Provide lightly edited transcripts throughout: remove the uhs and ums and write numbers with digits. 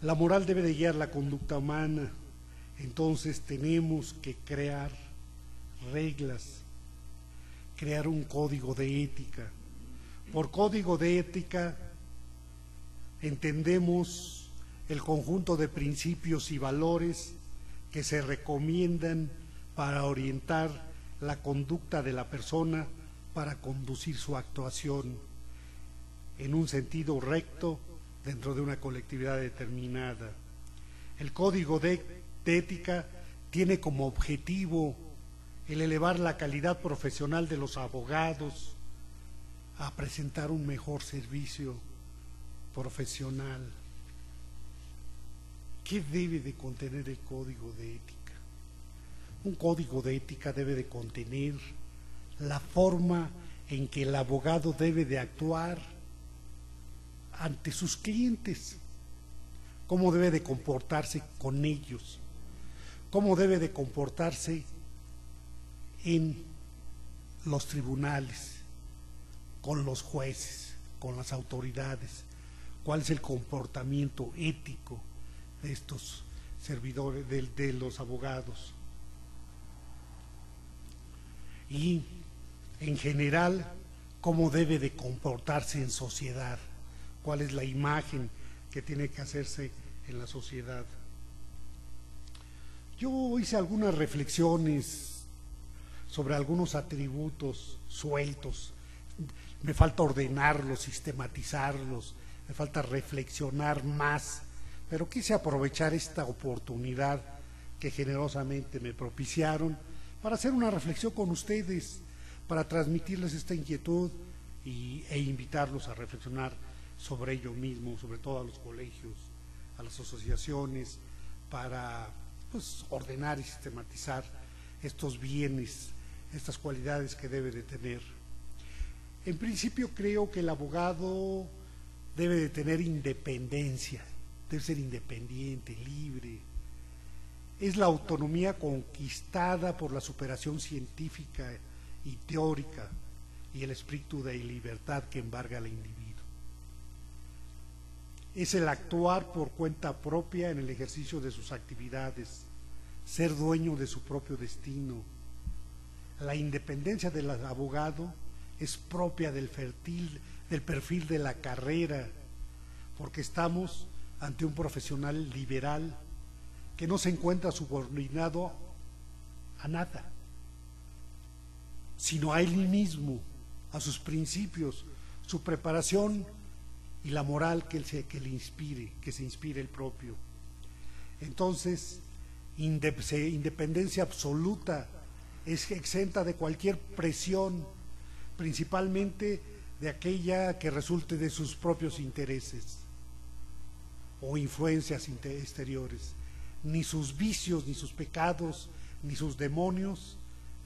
La moral debe de guiar la conducta humana, entonces tenemos que crear reglas, crear un código de ética. Por código de ética entendemos el conjunto de principios y valores que se recomiendan para orientar la conducta de la persona, para conducir su actuación en un sentido recto dentro de una colectividad determinada. El código de ética tiene como objetivo el elevar la calidad profesional de los abogados a presentar un mejor servicio profesional. ¿Qué debe de contener el código de ética? Un código de ética debe de contener la forma en que el abogado debe de actuar ante sus clientes, cómo debe de comportarse con ellos, cómo debe de comportarse en los tribunales, con los jueces, con las autoridades, cuál es el comportamiento ético de estos servidores, de los abogados. Y en general, cómo debe de comportarse en sociedad, cuál es la imagen que tiene que hacerse en la sociedad. Yo hice algunas reflexiones sobre algunos atributos sueltos. Me falta ordenarlos, sistematizarlos, me falta reflexionar más, pero quise aprovechar esta oportunidad que generosamente me propiciaron para hacer una reflexión con ustedes, para transmitirles esta inquietud e invitarlos a reflexionar sobre ello mismo, sobre todo a los colegios, a las asociaciones, para ordenar y sistematizar estos bienes, estas cualidades que debe de tener. En principio creo que el abogado debe de tener independencia, debe ser independiente, libre. Es la autonomía conquistada por la superación científica y teórica y el espíritu de libertad que embarga al individuo. Es el actuar por cuenta propia en el ejercicio de sus actividades, ser dueño de su propio destino. La independencia del abogado es propia del perfil de la carrera, porque estamos ante un profesional liberal que no se encuentra subordinado a nada, sino a él mismo, a sus principios, su preparación y la moral que le inspire, que se inspire el propio. Entonces, independencia absoluta, es exenta de cualquier presión, principalmente de aquella que resulte de sus propios intereses o influencias exteriores. Ni sus vicios, ni sus pecados, ni sus demonios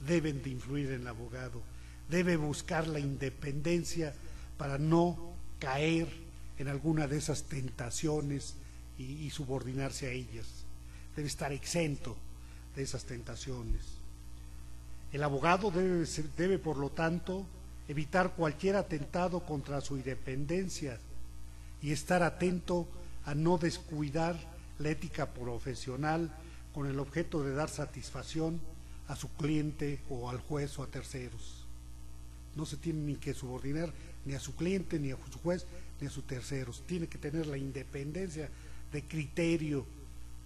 deben de influir en el abogado. Debe buscar la independencia para no caer en alguna de esas tentaciones y subordinarse a ellas. Debe estar exento de esas tentaciones. El abogado debe por lo tanto evitar cualquier atentado contra su independencia y estar atento a no descuidar la ética profesional con el objeto de dar satisfacción a su cliente o al juez o a terceros. No se tiene ni que subordinar ni a su cliente, ni a su juez, ni a sus terceros. Tiene que tener la independencia de criterio,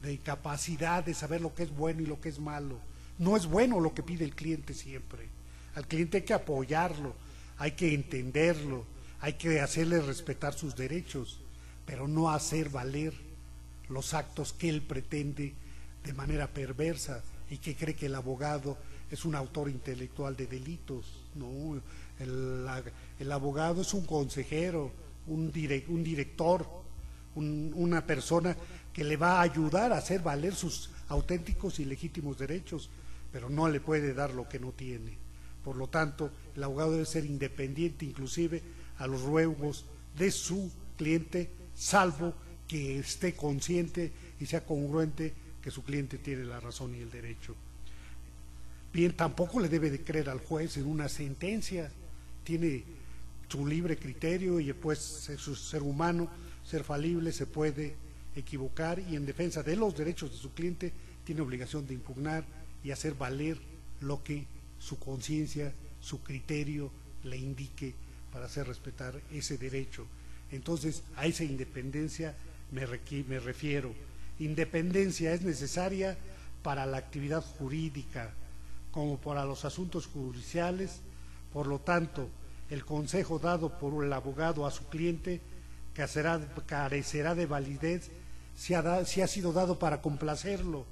de capacidad de saber lo que es bueno y lo que es malo. No es bueno lo que pide el cliente siempre. Al cliente hay que apoyarlo, hay que entenderlo, hay que hacerle respetar sus derechos, pero no hacer valer los actos que él pretende de manera perversa y que cree que el abogado es un autor intelectual de delitos. No, el abogado es un consejero, un director, una persona que le va a ayudar a hacer valer sus auténticos y legítimos derechos, pero no le puede dar lo que no tiene. Por lo tanto, el abogado debe ser independiente inclusive a los ruegos de su cliente, salvo que esté consciente y sea congruente que su cliente tiene la razón y el derecho. Bien, tampoco le debe de creer al juez en una sentencia. Tiene su libre criterio y pues es un ser humano, ser falible, se puede equivocar y en defensa de los derechos de su cliente tiene obligación de impugnar y hacer valer lo que su conciencia, su criterio le indique para hacer respetar ese derecho. Entonces, a esa independencia me refiero. Independencia es necesaria para la actividad jurídica como para los asuntos judiciales. Por lo tanto, el consejo dado por el abogado a su cliente carecerá de validez si ha sido dado para complacerlo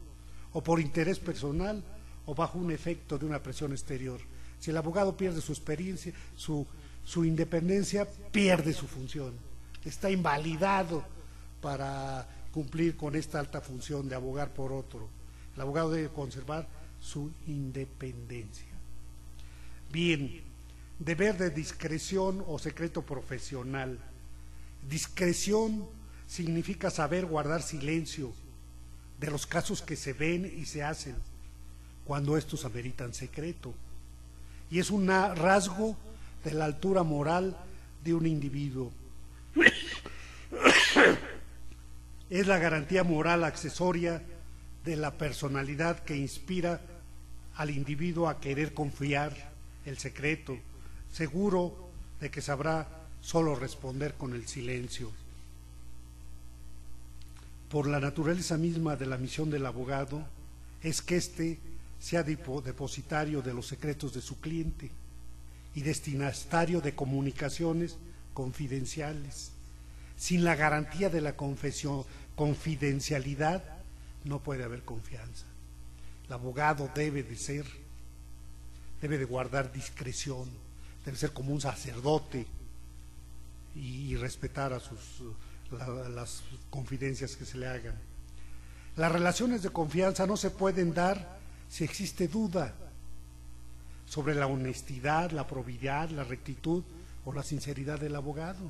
o por interés personal o bajo un efecto de una presión exterior. Si el abogado pierde su experiencia, su independencia, pierde su función. Está invalidado para cumplir con esta alta función de abogar por otro. El abogado debe conservar su independencia. Bien, deber de discreción o secreto profesional. Discreción significa saber guardar silencio de los casos que se ven y se hacen cuando estos ameritan secreto. Y es un rasgo de la altura moral de un individuo. Es la garantía moral accesoria de la personalidad que inspira al individuo a querer confiar el secreto, seguro de que sabrá solo responder con el silencio. Por la naturaleza misma de la misión del abogado, es que éste sea depositario de los secretos de su cliente y destinatario de comunicaciones confidenciales. Sin la garantía de la confidencialidad no puede haber confianza. El abogado debe de guardar discreción, debe ser como un sacerdote y respetar a las confidencias que se le hagan. Las relaciones de confianza no se pueden dar si existe duda sobre la honestidad, la probidad, la rectitud o la sinceridad del abogado.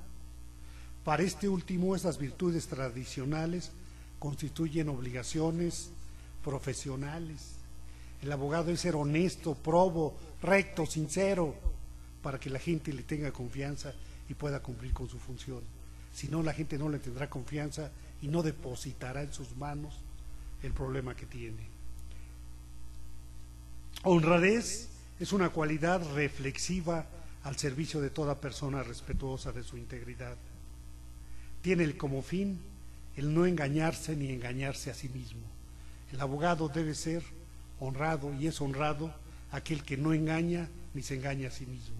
Para este último, estas virtudes tradicionales constituyen obligaciones profesionales. El abogado debe ser honesto, probo, recto, sincero, para que la gente le tenga confianza y pueda cumplir con su función. Si no, la gente no le tendrá confianza y no depositará en sus manos el problema que tiene. Honradez es una cualidad reflexiva al servicio de toda persona respetuosa de su integridad. Tiene como fin el no engañarse ni engañarse a sí mismo. El abogado debe ser honrado y es honrado aquel que no engaña ni se engaña a sí mismo.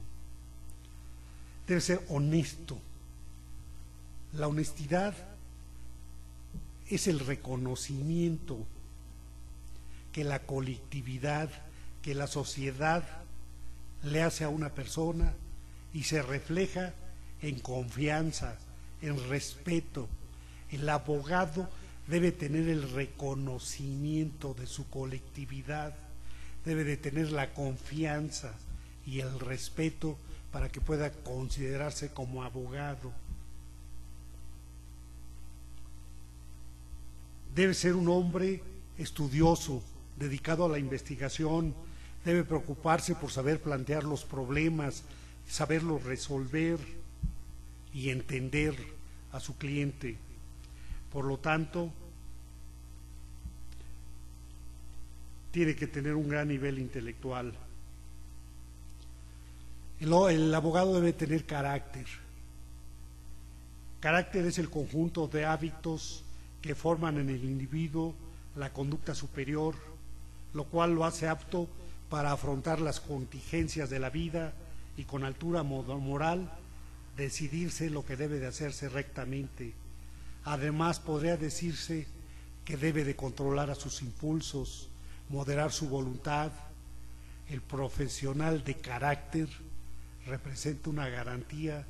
Debe ser honesto. La honestidad es el reconocimiento que la colectividad, que la sociedad le hace a una persona y se refleja en confianza, en respeto. El abogado debe tener el reconocimiento de su colectividad, debe de tener la confianza y el respeto para que pueda considerarse como abogado. Debe ser un hombre estudioso, dedicado a la investigación, debe preocuparse por saber plantear los problemas, saberlos resolver y entender a su cliente. Por lo tanto, tiene que tener un gran nivel intelectual. El abogado debe tener carácter. Carácter es el conjunto de hábitos que forman en el individuo la conducta superior, lo cual lo hace apto para afrontar las contingencias de la vida y con altura moral decidirse lo que debe de hacerse rectamente. Además, podría decirse que debe de controlar a sus impulsos, moderar su voluntad. El profesional de carácter representa una garantía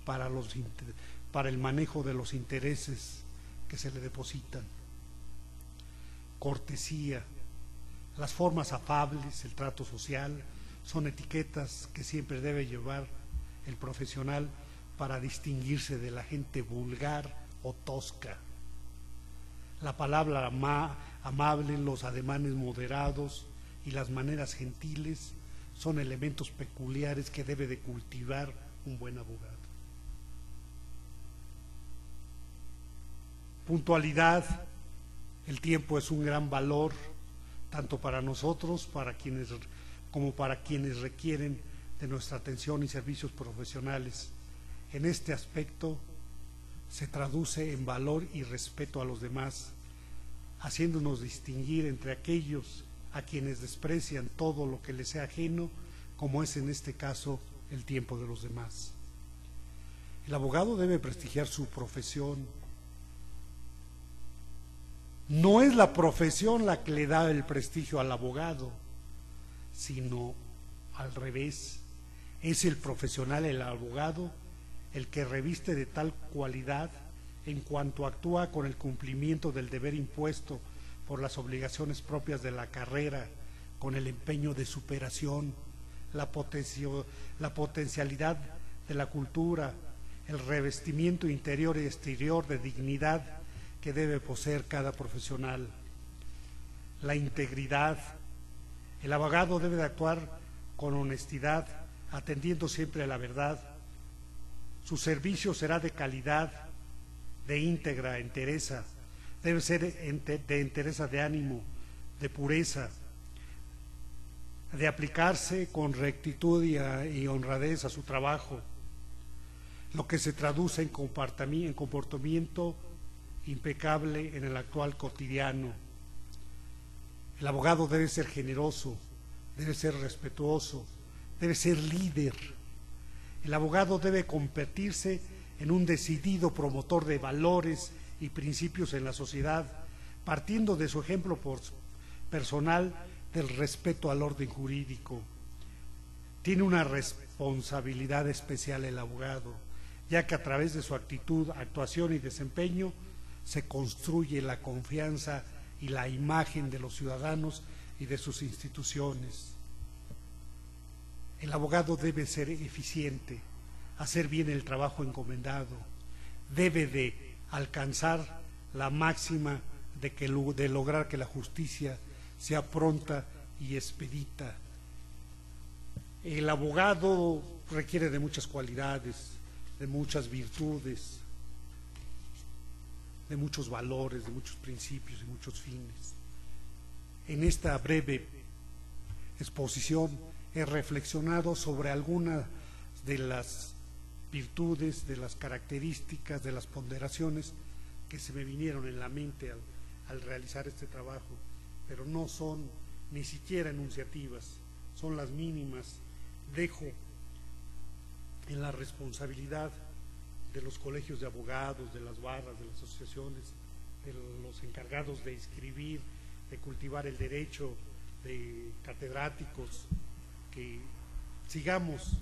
para el manejo de los intereses que se le depositan. Cortesía. Las formas afables, el trato social, son etiquetas que siempre debe llevar el profesional para distinguirse de la gente vulgar o tosca. La palabra amable, los ademanes moderados y las maneras gentiles son elementos peculiares que debe de cultivar un buen abogado. Puntualidad. El tiempo es un gran valor, tanto para nosotros como para quienes requieren de nuestra atención y servicios profesionales. En este aspecto se traduce en valor y respeto a los demás, haciéndonos distinguir entre aquellos a quienes desprecian todo lo que les sea ajeno, como es en este caso el tiempo de los demás. El abogado debe prestigiar su profesión. No es la profesión la que le da el prestigio al abogado, sino al revés. Es el profesional, el abogado, el que reviste de tal cualidad en cuanto actúa con el cumplimiento del deber impuesto por las obligaciones propias de la carrera, con el empeño de superación, la potencialidad de la cultura, el revestimiento interior y exterior de dignidad que debe poseer cada profesional. La integridad. El abogado debe de actuar con honestidad, atendiendo siempre a la verdad. Su servicio será de calidad, de íntegra entereza. Debe ser de entereza de ánimo, de pureza, de aplicarse con rectitud y honradez a su trabajo, lo que se traduce en comportamiento impecable en el actual cotidiano. El abogado debe ser generoso, debe ser respetuoso, debe ser líder. El abogado debe convertirse en un decidido promotor de valores y principios en la sociedad, partiendo de su ejemplo personal del respeto al orden jurídico. Tiene una responsabilidad especial el abogado, ya que a través de su actitud, actuación y desempeño se construye la confianza y la imagen de los ciudadanos y de sus instituciones. El abogado debe ser eficiente, hacer bien el trabajo encomendado, debe de alcanzar la máxima de lograr que la justicia sea pronta y expedita. El abogado requiere de muchas cualidades, de muchas virtudes, de muchos valores, de muchos principios y muchos fines. En esta breve exposición he reflexionado sobre algunas de las virtudes, de las características, de las ponderaciones que se me vinieron en la mente al realizar este trabajo, pero no son ni siquiera enunciativas, son las mínimas. Dejo en la responsabilidad de los colegios de abogados, de las barras, de las asociaciones, de los encargados de escribir, de cultivar el derecho, de catedráticos, que sigamos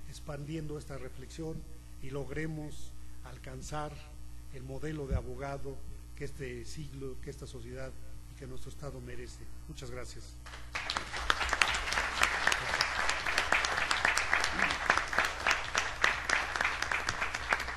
expandiendo esta reflexión y logremos alcanzar el modelo de abogado que este siglo, que esta sociedad y que nuestro Estado merece. Muchas gracias.